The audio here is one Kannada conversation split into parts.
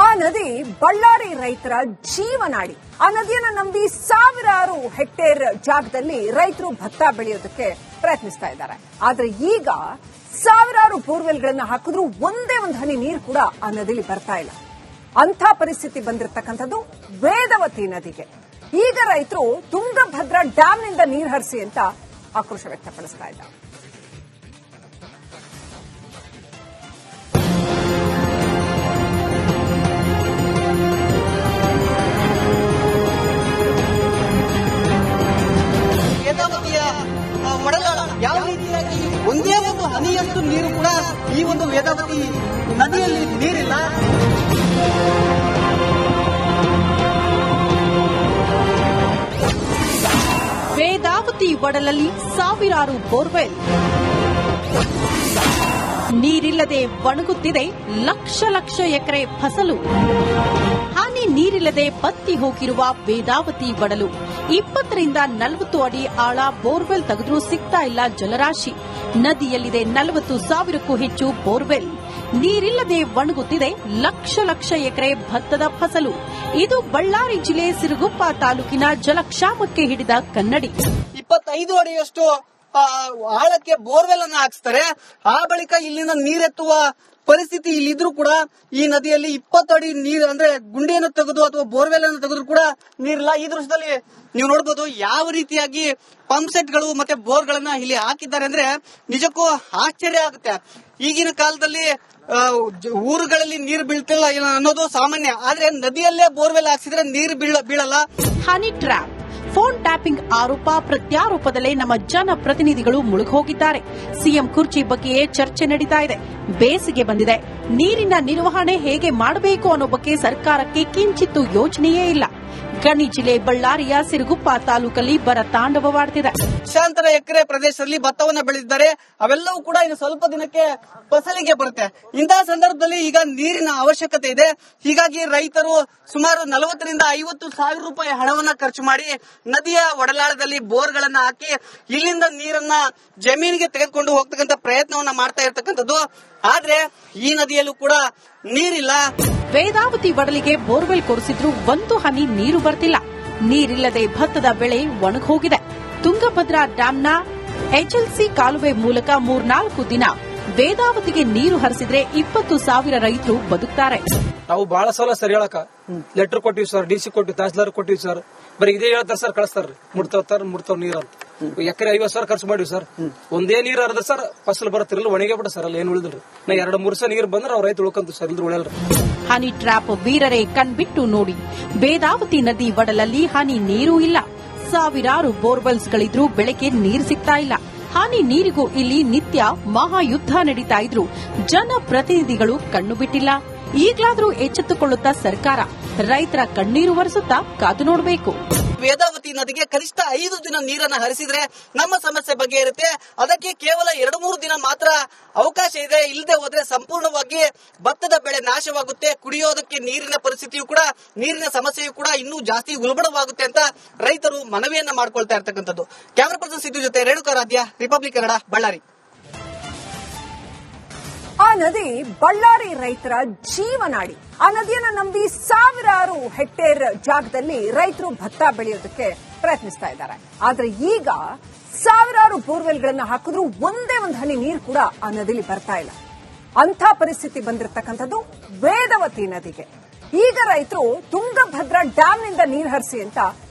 ಆ ನದಿ ಬಳ್ಳಾರಿ ರೈತರ ಜೀವನಾಡಿ. ಆ ನದಿಯನ್ನು ನಂಬಿ ಸಾವಿರಾರು ಹೆಕ್ಟೇರ್ ಜಾಗದಲ್ಲಿ ರೈತರು ಭತ್ತ ಬೆಳೆಯೋದಕ್ಕೆ ಪ್ರಯತ್ನಿಸ್ತಾ ಇದ್ದಾರೆ. ಆದ್ರೆ ಈಗ ಸಾವಿರಾರು ಬೋರ್ವೆಲ್ಗಳನ್ನ ಹಾಕಿದ್ರು ಒಂದೇ ಒಂದು ಹನಿ ನೀರು ಕೂಡ ಆ ನದಿಲಿ ಬರ್ತಾ ಇಲ್ಲ. ಅಂಥ ಪರಿಸ್ಥಿತಿ ಬಂದಿರತಕ್ಕಂಥದ್ದು ವೇದವತಿ ನದಿಗೆ. ಈಗ ರೈತರು ತುಂಗಭದ್ರಾ ಡ್ಯಾಂನಿಂದ ನೀರು ಹರಿಸಿ ಅಂತ ಆಕ್ರೋಶ ವ್ಯಕ್ತಪಡಿಸ್ತಾ ಇದ್ದಾರೆ. ವೇದಾವತಿಯ ಒಡಲಾಳ ಯಾವ ರೀತಿಯಾಗಿ ಒಂದೇ ಒಂದು ಹನಿಯಷ್ಟು ನೀರು ಕೂಡ ಈ ಒಂದು ವೇದಾವತಿ ನದಿಯಲ್ಲಿ ನೀರಿಲ್ಲ. ವೇದಾವತಿ ಒಡಲಲ್ಲಿ ಸಾವಿರಾರು ಬೋರ್ವೆಲ್, ನೀರಿಲ್ಲದೆ ಒಣಗುತ್ತಿದೆ ಲಕ್ಷ ಲಕ್ಷ ಎಕರೆ ಫಸಲು. ಹಾನಿ ನೀರಿಲ್ಲದೆ ಬತ್ತಿ ಹೋಗಿರುವ ವೇದಾವತಿ ಒಡಲು 20 ರಿಂದ 40 ಅಡಿ ಆಳ ಬೋರ್ವೆಲ್ ತೆಗೆದ್ರೂ ಸಿಗ್ತಾ ಇಲ್ಲ ಜಲರಾಶಿ. ನದಿಯಲ್ಲಿದೆ 40,000ಕ್ಕೂ ಹೆಚ್ಚು ಬೋರ್ವೆಲ್. ನೀರಿಲ್ಲದೆ ಒಣಗುತ್ತಿದೆ ಲಕ್ಷ ಲಕ್ಷ ಎಕರೆ ಭತ್ತದ ಫಸಲು. ಇದು ಬಳ್ಳಾರಿ ಜಿಲ್ಲೆ ಸಿರುಗುಪ್ಪ ತಾಲೂಕಿನ ಜಲಕ್ಷಾಮಕ್ಕೆ ಹಿಡಿದ ಕನ್ನಡಿ. 25 ಅಡಿಯಷ್ಟು ಆಳಕ್ಕೆ ಬೋರ್ವೆಲ್ ಅನ್ನು ಹಾಕಿಸ್ತಾರೆ. ಆ ಬಳಿಕ ಇಲ್ಲಿಂದ ನೀರೆತ್ತುವ ಪರಿಸ್ಥಿತಿ ಇಲ್ಲಿದ್ರು ಕೂಡ ಈ ನದಿಯಲ್ಲಿ 20 ಅಡಿ ನೀರು ಅಂದ್ರೆ ಗುಂಡಿಯನ್ನು ತೆಗೆದು ಅಥವಾ ಬೋರ್ವೆಲ್ ಅನ್ನು ತೆಗೆದ್ರು ಕೂಡ ನೀರಿಲ್ಲ. ಈ ದೃಶ್ಯದಲ್ಲಿ ನೀವು ನೋಡಬಹುದು ಯಾವ ರೀತಿಯಾಗಿ ಪಂಪ್ ಸೆಟ್ಗಳು ಮತ್ತೆ ಬೋರ್ಗಳನ್ನ ಇಲ್ಲಿ ಹಾಕಿದ್ದಾರೆ ಅಂದ್ರೆ ನಿಜಕ್ಕೂ ಆಶ್ಚರ್ಯ ಆಗುತ್ತೆ. ಈಗಿನ ಕಾಲದಲ್ಲಿ ಊರುಗಳಲ್ಲಿ ನೀರು ಬೀಳ್ತಿಲ್ಲ ಅನ್ನೋದು ಸಾಮಾನ್ಯ, ಆದ್ರೆ ನದಿಯಲ್ಲೇ ಬೋರ್ವೆಲ್ ಹಾಕ್ಸಿದ್ರೆ ನೀರು ಬೀಳಲ್ಲ. ಹನಿ ಟ್ರ್ಯಾಪ್, ಫೋನ್ ಟ್ಯಾಪಿಂಗ್ ಆರೋಪ ಪ್ರತ್ಯಾರೋಪದಲ್ಲೇ ನಮ್ಮ ಜನಪ್ರತಿನಿಧಿಗಳು ಮುಳುಗೋಗಿದ್ದಾರೆ. ಸಿಎಂ ಕುರ್ಚಿ ಬಗ್ಗೆಯೇ ಚರ್ಚೆ ನಡೀತಾ ಇದೆ. ಬೇಸಿಗೆ ಬಂದಿದೆ, ನೀರಿನ ನಿರ್ವಹಣೆ ಹೇಗೆ ಮಾಡಬೇಕು ಅನ್ನೋ ಬಗ್ಗೆ ಸರ್ಕಾರಕ್ಕೆ ಕಿಂಚಿತ್ತೂ ಯೋಚನೆಯೇ ಇಲ್ಲ. ಗಣಿ ಜಿಲ್ಲೆ ಬಳ್ಳಾರಿಯ ಸಿರುಗುಪ್ಪ ತಾಲೂಕಲ್ಲಿ ಬರ ತಾಂಡವವಾಡ್ತಿದೆ. ಲಕ್ಷಾಂತರ ಎಕರೆ ಪ್ರದೇಶದಲ್ಲಿ ಭತ್ತವನ್ನ ಬೆಳೆದಿದ್ದಾರೆ. ಅವೆಲ್ಲವೂ ಕೂಡ ಇನ್ನು ಸ್ವಲ್ಪ ದಿನಕ್ಕೆ ಫಸಲಿಗೆ ಬರುತ್ತೆ. ಇಂತಹ ಸಂದರ್ಭದಲ್ಲಿ ಈಗ ನೀರಿನ ಅವಶ್ಯಕತೆ ಇದೆ. ಹೀಗಾಗಿ ರೈತರು ಸುಮಾರು 40 ರಿಂದ 50 ಸಾವಿರ ರೂಪಾಯಿ ಹಣವನ್ನ ಖರ್ಚು ಮಾಡಿ ನದಿಯ ಒಡಲಾಳದಲ್ಲಿ ಬೋರ್ಗಳನ್ನ ಹಾಕಿ ಇಲ್ಲಿಂದ ನೀರನ್ನ ಜಮೀನಿಗೆ ತೆಗೆದುಕೊಂಡು ಹೋಗ್ತಕ್ಕಂಥ ಪ್ರಯತ್ನವನ್ನ ಮಾಡ್ತಾ ಇರ್ತಕ್ಕಂಥದ್ದು. ಆದ್ರೆ ಈ ನದಿಯಲ್ಲೂ ಕೂಡ ನೀರಿಲ್ಲ. ವೇದಾವತಿ ಒಡಲಿಗೆ ಬೋರ್ವೆಲ್ ಕೊರೆಸಿದ್ರೂ ಒಂದು ಹನಿ ನೀರು ಬರ್ತಿಲ್ಲ. ನೀರಿಲ್ಲದೆ ಭತ್ತದ ಬೆಳೆ ಒಣಗೋಗಿದೆ. ತುಂಗಭದ್ರಾ ಡ್ಯಾಂನ ಎಚ್ಎಲ್ಸಿ ಕಾಲುವೆ ಮೂಲಕ 3-4 ದಿನ ವೇದಾವತಿಗೆ ನೀರು ಹರಿಸಿದ್ರೆ 20,000 ರೈತರು ಬದುಕ್ತಾರೆ. ನಾವು ಬಹಳ ಸಲ ಸರ್ ಹೇಳಕ ಲೆಟರ್ ಕೊಟ್ಟಿವಿ ಸರ್, ಡಿಸಿ ಕೊಟ್ಟಿವಿ, ತಹಸೀಲ್ದಾರ್ ಕೊಟ್ಟಿವಿ ಸರ್. ಬರೀ ಇದೇ ಹೇಳ್ತಾರೆ ಸರ್, ಕಳಿಸ್ತಾರ್ರಿ ಮುಡ್ತಾವ್ ನೀರ್ ಅಂತ. ಎಕರೆ 50,000 ಖರ್ಚು ಮಾಡಿವಿ ಸರ್. ಒಂದೇ ನೀರ್ ಹರಿದ ಸರ್ ಫಸಲ್ ಬರತ್ತಿರಲ್ಲ, ಒಣಗೇ ಬಿಡ ಸರ್. ಅಲ್ಲಿ ಏನ್ ಉಳಿದ್ರಿ ನಾ 2-3 ಸಲ ನೀರು ಬಂದ್ರೆ ಅವ್ರ ರೈತ ಉಳ್ಕಂತ ಸರ್, ಇಲ್ದ್ರ ಉಳಿಯಲ್ರಿ. ಹನಿ ಟ್ರ್ಯಾಪ್ ವೀರರೇ ಕಣ್ಬಿಟ್ಟು ನೋಡಿ. ವೇದಾವತಿ ನದಿ ಒಡಲಲ್ಲಿ ಹನಿ ನೀರು ಇಲ್ಲ. ಸಾವಿರಾರು ಬೋರ್ವೆಲ್ಸ್ಗಳಿದ್ರೂ ಬೆಳಗ್ಗೆ ನೀರು ಸಿಗ್ತಾ ಇಲ್ಲ. ಹಾನಿ ನೀರಿಗೂ ಇಲ್ಲಿ ನಿತ್ಯ ಮಹಾಯುದ್ಧ ನಡೀತಾ ಇದ್ರು ಜನಪ್ರತಿನಿಧಿಗಳು ಕಣ್ಣು ಬಿಟ್ಟಿಲ್ಲ. ಈಗಲಾದ್ರೂ ಎಚ್ಚೆತ್ತುಕೊಳ್ಳುತ್ತಾ ಸರ್ಕಾರ ರೈತರ ಕಣ್ಣೀರು ಒರೆಸುತ್ತಾ ಕಾದು ನೋಡಬೇಕು. ವೇದಾವತಿ ನದಿಗೆ ಕನಿಷ್ಠ 5 ದಿನ ನೀರನ್ನ ಹರಿಸಿದ್ರೆ ನಮ್ಮ ಸಮಸ್ಯೆ ಬಗ್ಗೆ ಇರುತ್ತೆ. ಅದಕ್ಕೆ ಕೇವಲ 2-3 ದಿನ ಮಾತ್ರ ಅವಕಾಶ ಇದೆ. ಇಲ್ಲದೆ ಹೋದ್ರೆ ಸಂಪೂರ್ಣವಾಗಿ ಭತ್ತದ ಬೆಳೆ ನಾಶವಾಗುತ್ತೆ. ಕುಡಿಯೋದಕ್ಕೆ ನೀರಿನ ಪರಿಸ್ಥಿತಿಯು ಕೂಡ, ನೀರಿನ ಸಮಸ್ಯೆಯು ಕೂಡ ಇನ್ನೂ ಜಾಸ್ತಿ ಉಲ್ಬಣವಾಗುತ್ತೆ ಅಂತ ರೈತರು ಮನವಿಯನ್ನ ಮಾಡ್ಕೊಳ್ತಾ ಇರ್ತಕ್ಕಂಥದ್ದು. ಕ್ಯಾಮರಾ ಪರ್ಸನ್ ಸಿದ್ದು ಜೊತೆ ರೇಣುಕಾರಾಧ್ಯ, ರಿಪಬ್ಲಿಕ್ ಕನ್ನಡ, ಬಳ್ಳಾರಿ. ಆ ನದಿ ಬಳ್ಳಾರಿ ರೈತರ ಜೀವನಾಡಿ. ಆ ನದಿಯನ್ನು ನಂಬಿ ಸಾವಿರಾರು ಹೆಕ್ಟೇರ್ ಜಾಗದಲ್ಲಿ ರೈತರು ಭತ್ತ ಬೆಳೆಯೋದಕ್ಕೆ ಪ್ರಯತ್ನಿಸ್ತಾ ಇದ್ದಾರೆ. ಆದ್ರೆ ಈಗ ಸಾವಿರಾರು ಬೋರ್ವೆಲ್ಗಳನ್ನ ಹಾಕಿದ್ರು ಒಂದೇ ಒಂದು ಹನಿ ನೀರು ಕೂಡ ಆ ನದಿಲಿ ಬರ್ತಾ ಇಲ್ಲ. ಅಂಥ ಪರಿಸ್ಥಿತಿ ಬಂದಿರತಕ್ಕಂಥದ್ದು ವೇದವತಿ ನದಿಗೆ. ಈಗ ರೈತರು ತುಂಗಭದ್ರಾ ಡ್ಯಾಂನಿಂದ ನೀರು ಹರಿಸಿ ಅಂತ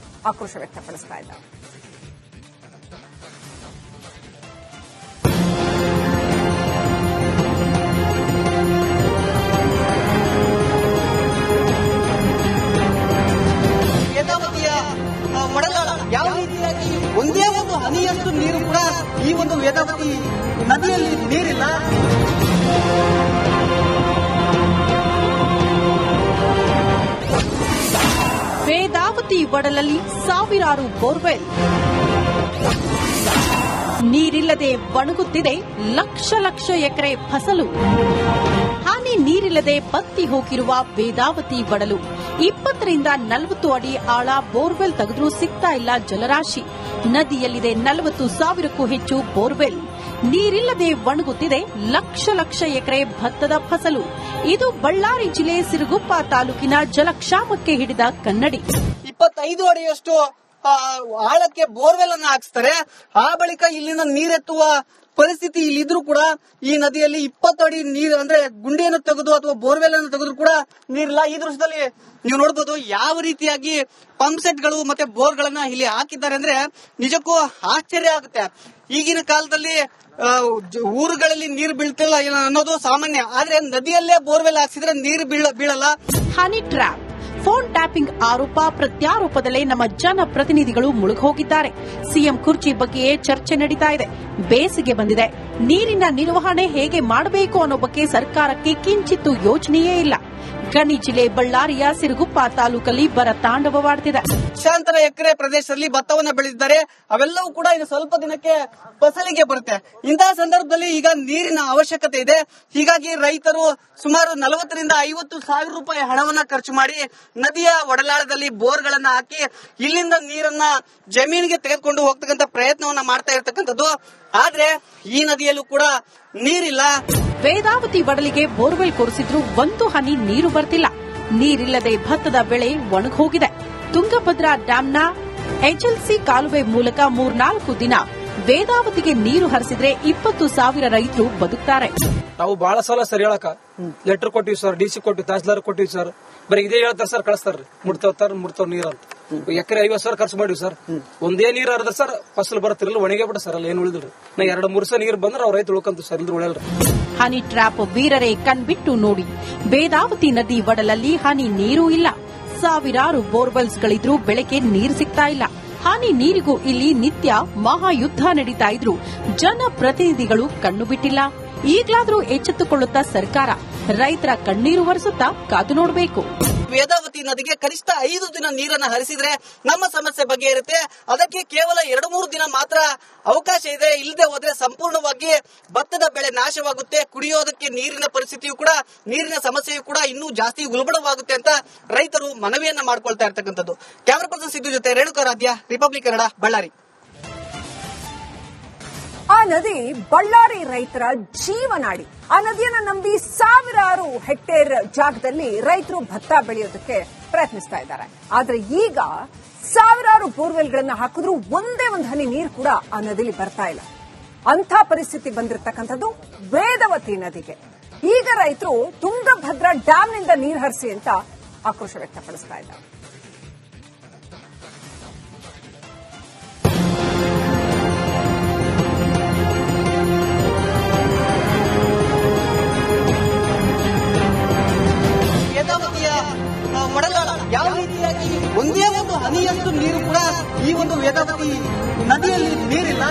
ಆಕ್ರೋಶ ವ್ಯಕ್ತಪಡಿಸ್ತಾ ಇದ್ದಾರೆ. ವೇದಾವತಿಯ ಒಡಲಾಳ ಯಾವ ರೀತಿಯಾಗಿ ಒಂದೇ ಒಂದು ಹನಿಯಷ್ಟು ನೀರು ಕೂಡ ಈ ಒಂದು ವೇದಾವತಿ ನದಿಯಲ್ಲಿ ನೀರಿಲ್ಲ. ವೇದಾವತಿ ಒಡಲಲ್ಲಿ ಸಾವಿರಾರು ಬೋರ್ವೆಲ್, ನೀರಿಲ್ಲದೆ ಒಣಗುತ್ತಿದೆ ಲಕ್ಷ ಲಕ್ಷ ಎಕರೆ ಫಸಲು. ಹಾನಿ ನೀರಿಲ್ಲದೆ ಬತ್ತಿ ಹೋಗಿರುವ ವೇದಾವತಿ ಒಡಲು 20 ರಿಂದ 40 ಅಡಿ ಆಳ ಬೋರ್ವೆಲ್ ತೆಗೆದ್ರೂ ಸಿಗ್ತಾ ಇಲ್ಲ ಜಲರಾಶಿ. ನದಿಯಲ್ಲಿದೆ 40,000ಕ್ಕೂ ಹೆಚ್ಚು ಬೋರ್ವೆಲ್. ನೀರಿಲ್ಲದೆ ಒಣಗುತ್ತಿದೆ ಲಕ್ಷ ಲಕ್ಷ ಎಕರೆ ಭತ್ತದ ಫಸಲು. ಇದು ಬಳ್ಳಾರಿ ಜಿಲ್ಲೆ ಸಿರುಗುಪ್ಪ ತಾಲೂಕಿನ ಜಲಕ್ಷಾಮಕ್ಕೆ ಹಿಡಿದ ಕನ್ನಡಿ. 25 ಅಡಿಯಷ್ಟು ಆಳಕ್ಕೆ ಬೋರ್ವೆಲ್ ಅನ್ನ ಹಾಕ್ಸ್ತಾರೆ. ಆ ಬಳಿಕ ಇಲ್ಲಿನ ನೀರೆತ್ತುವ ಪರಿಸ್ಥಿತಿ ಇಲ್ಲಿದ್ರು ಕೂಡ ಈ ನದಿಯಲ್ಲಿ 20 ಅಡಿ ನೀರು ಅಂದ್ರೆ ಗುಂಡಿಯನ್ನು ತೆಗೆದು ಅಥವಾ ಬೋರ್ವೆಲ್ ಅನ್ನು ತೆಗೆದ್ರು ಕೂಡ ನೀರಿಲ್ಲ. ಈ ದೃಶ್ಯದಲ್ಲಿ ನೀವು ನೋಡಬಹುದು ಯಾವ ರೀತಿಯಾಗಿ ಪಂಪ್ ಸೆಟ್ ಗಳು ಮತ್ತೆ ಬೋರ್ ಗಳನ್ನ ಇಲ್ಲಿ ಹಾಕಿದ್ದಾರೆ ಅಂದ್ರೆ ನಿಜಕ್ಕೂ ಆಶ್ಚರ್ಯ ಆಗುತ್ತೆ. ಈಗಿನ ಕಾಲದಲ್ಲಿ ಊರುಗಳಲ್ಲಿ ನೀರು ಬೀಳ್ತಿಲ್ಲ ಅನ್ನೋದು ಸಾಮಾನ್ಯ, ಆದ್ರೆ ನದಿಯಲ್ಲೇ ಬೋರ್ವೆಲ್ ಹಾಕ್ಸಿದ್ರೆ ನೀರು ಬೀಳಲ್ಲ. ಹನಿ ಟ್ರ್ಯಾಪ್, ಫೋನ್ ಟ್ಯಾಪಿಂಗ್ ಆರೋಪ ಪ್ರತ್ಯಾರೋಪದಲ್ಲೇ ನಮ್ಮ ಜನಪ್ರತಿನಿಧಿಗಳು ಮುಳುಗೋಗಿದ್ದಾರೆ. ಸಿಎಂ ಕುರ್ಚಿ ಬಗ್ಗೆಯೇ ಚರ್ಚೆ ನಡೀತಾ ಇದೆ. ಬೇಸಿಗೆ ಬಂದಿದೆ, ನೀರಿನ ನಿರ್ವಹಣೆ ಹೇಗೆ ಮಾಡಬೇಕು ಅನ್ನೋ ಬಗ್ಗೆ ಸರ್ಕಾರಕ್ಕೆ ಕಿಂಚಿತ್ತೂ ಯೋಚನೆಯೇ ಇಲ್ಲ. ಗಣಿ ಜಿಲ್ಲೆ ಬಳ್ಳಾರಿಯ ಸಿರುಗುಪ್ಪ ತಾಲೂಕಲ್ಲಿ ಬರ ತಾಂಡವವಾಡ್ತಿದೆ. ಲಕ್ಷಾಂತರ ಎಕರೆ ಪ್ರದೇಶದಲ್ಲಿ ಭತ್ತವನ್ನ ಬೆಳೆದಿದ್ದಾರೆ. ಅವೆಲ್ಲವೂ ಕೂಡ ಇನ್ನು ಸ್ವಲ್ಪ ದಿನಕ್ಕೆ ಫಸಲಿಗೆ ಬರುತ್ತೆ. ಇಂತಹ ಸಂದರ್ಭದಲ್ಲಿ ಈಗ ನೀರಿನ ಅವಶ್ಯಕತೆ ಇದೆ. ಹೀಗಾಗಿ ರೈತರು ಸುಮಾರು 40 ರಿಂದ 50 ಸಾವಿರ ರೂಪಾಯಿ ಹಣವನ್ನ ಖರ್ಚು ಮಾಡಿ ನದಿಯ ಒಡಲಾಳದಲ್ಲಿ ಬೋರ್ಗಳನ್ನ ಹಾಕಿ ಇಲ್ಲಿಂದ ನೀರನ್ನ ಜಮೀನಿಗೆ ತೆಗೆದುಕೊಂಡು ಹೋಗ್ತಕ್ಕಂಥ ಪ್ರಯತ್ನವನ್ನ ಮಾಡ್ತಾ ಇರತಕ್ಕಂಥದ್ದು. ಆದ್ರೆ ಈ ನದಿಯಲ್ಲೂ ಕೂಡ ನೀರಿಲ್ಲ. ವೇದಾವತಿ ಒಡಲಿಗೆ ಬೋರ್ವೆಲ್ ಕೊರೆಸಿದ್ರೂ ಒಂದು ಹನಿ ನೀರು ಬರ್ತಿಲ್ಲ. ನೀರಿಲ್ಲದೆ ಭತ್ತದ ಬೆಳೆ ಒಣಗೋಗಿದೆ. ತುಂಗಭದ್ರಾ ಡ್ಯಾಂನ ಎಚ್ಎಲ್ಸಿ ಕಾಲುವೆ ಮೂಲಕ 3-4 ದಿನ ವೇದಾವತಿಗೆ ನೀರು ಹರಿಸಿದ್ರೆ 20,000 ರೈತರು ಬದುಕ್ತಾರೆ. ನಾವು ಬಹಳ ಸಲ ಸರ್ ಹೇಳಕ ಲೆಟರ್ ಕೊಟ್ಟಿವಿ ಸರ್, ಡಿಸಿ ಕೊಟ್ಟಿವಿ, ತಹಸೀಲ್ದಾರ್ ಕೊಟ್ಟಿವಿ ಸರ್. ಬರೀ ಇದೇ ಹೇಳ್ತಾರೆ ಸರ್, ಕಳಿಸ್ತಾರ್ರಿ ಮುಡ್ತಾವ್ ನೀರ್ ಅಂತ. ಎಕರೆ 50,000 ಖರ್ಚು ಮಾಡಿವಿ ಸರ್. ಒಂದೇ ನೀರ್ ಹರಿದ್ರೆ ಸರ್ ಫಸಲ್ ಬರತ್ತಿರಲ್ಲ, ಒಣಗೇ ಬಿಡ ಸರ್. ಅಲ್ಲಿ ಏನ್ ಉಳಿದ್ರಿ ನಾ 2-3 ಸಲ ನೀರ್ ಬಂದ್ರೆ ಅವ್ರ ರೈತ ಉಳ್ಕಂತ ಸರ್, ಇಲ್ದ್ರ ಉಳಿಯಲ್ರಿ. ಹನಿ ಟ್ರ್ಯಾಪ್ ವೀರರೇ ಕಣ್ಬಿಟ್ಟು ನೋಡಿ. ವೇದಾವತಿ ನದಿ ಒಡಲಲ್ಲಿ ಹನಿ ನೀರು ಇಲ್ಲ. ಸಾವಿರಾರು ಬೋರ್ವೆಲ್ಸ್ಗಳಿದ್ರೂ ಬೆಳಗ್ಗೆ ನೀರು ಸಿಗ್ತಾ ಇಲ್ಲ. ಹನಿ ನೀರಿಗೂ ಇಲ್ಲಿ ನಿತ್ಯ ಮಹಾಯುದ್ಧ ನಡೀತಾ ಇದ್ರು ಜನಪ್ರತಿನಿಧಿಗಳು ಕಣ್ಣು ಬಿಟ್ಟಿಲ್ಲ. ಈಗ್ಲಾದ್ರೂ ಎಚ್ಚೆತ್ತುಕೊಳ್ಳುತ್ತಾ ಸರ್ಕಾರ ರೈತರ ಕಣ್ಣೀರು ಒರೆಸುತ್ತಾ ಕಾದು ನೋಡಬೇಕು. ವೇದಾವತಿ ನದಿಗೆ ಕನಿಷ್ಠ 5 ದಿನ ನೀರನ್ನ ಹರಿಸಿದ್ರೆ ನಮ್ಮ ಸಮಸ್ಯೆ ಬಗೆಹರುತ್ತೆ. ಅದಕ್ಕೆ ಕೇವಲ 2-3 ದಿನ ಮಾತ್ರ ಅವಕಾಶ ಇದೆ. ಇಲ್ಲದೆ ಹೋದ್ರೆ ಸಂಪೂರ್ಣವಾಗಿ ಭತ್ತದ ಬೆಳೆ ನಾಶವಾಗುತ್ತೆ. ಕುಡಿಯೋದಕ್ಕೆ ನೀರಿನ ಪರಿಸ್ಥಿತಿಯು ಕೂಡ, ನೀರಿನ ಸಮಸ್ಯೆಯು ಕೂಡ ಇನ್ನೂ ಜಾಸ್ತಿ ಉಲ್ಬಣವಾಗುತ್ತೆ ಅಂತ ರೈತರು ಮನವಿಯನ್ನ ಮಾಡ್ಕೊಳ್ತಾ ಇರ್ತಕ್ಕಂಥದ್ದು. ಕ್ಯಾಮರಾ ಪರ್ಸನ್ ಸಿದ್ದು ಜೊತೆ ರೇಣುಕಾರಾಧ್ಯ, ರಿಪಬ್ಲಿಕ್ ಕನ್ನಡ, ಬಳ್ಳಾರಿ. ಆ ನದಿ ಬಳ್ಳಾರಿ ರೈತರ ಜೀವನಾಡಿ. ಆ ನದಿಯನ್ನ ನಂಬಿ ಸಾವಿರಾರು ಹೆಕ್ಟೇರ್ ಜಾಗದಲ್ಲಿ ರೈತರು ಭತ್ತ ಬೆಳೆಯೋದಕ್ಕೆ ಪ್ರಯತ್ನಿಸ್ತಾ ಇದ್ದಾರೆ. ಆದ್ರೆ ಈಗ ಸಾವಿರಾರು ಬೋರ್ವೆಲ್ಗಳನ್ನ ಹಾಕಿದ್ರು ಒಂದೇ ಒಂದು ಹನಿ ನೀರು ಕೂಡ ಆ ನದಿಲಿ ಬರ್ತಾ ಇಲ್ಲ. ಅಂಥ ಪರಿಸ್ಥಿತಿ ಬಂದಿರತಕ್ಕಂಥದ್ದು ವೇದಾವತಿ ನದಿಗೆ. ಈಗ ರೈತರು ತುಂಗಭದ್ರಾ ಡ್ಯಾಂನಿಂದ ನೀರು ಹರಿಸಿ ಅಂತ ಆಕ್ರೋಶ ವ್ಯಕ್ತಪಡಿಸ್ತಾ ಇದ್ದಾರೆ. ಯಾವ ರೀತಿಯಾಗಿ ಒಂದೇ ಒಂದು ಹನಿಯಷ್ಟು ನೀರು ಕೂಡ ಈ ಒಂದು ವೇದಾವತಿ ನದಿಯಲ್ಲಿ ನೀರಿಲ್ಲ.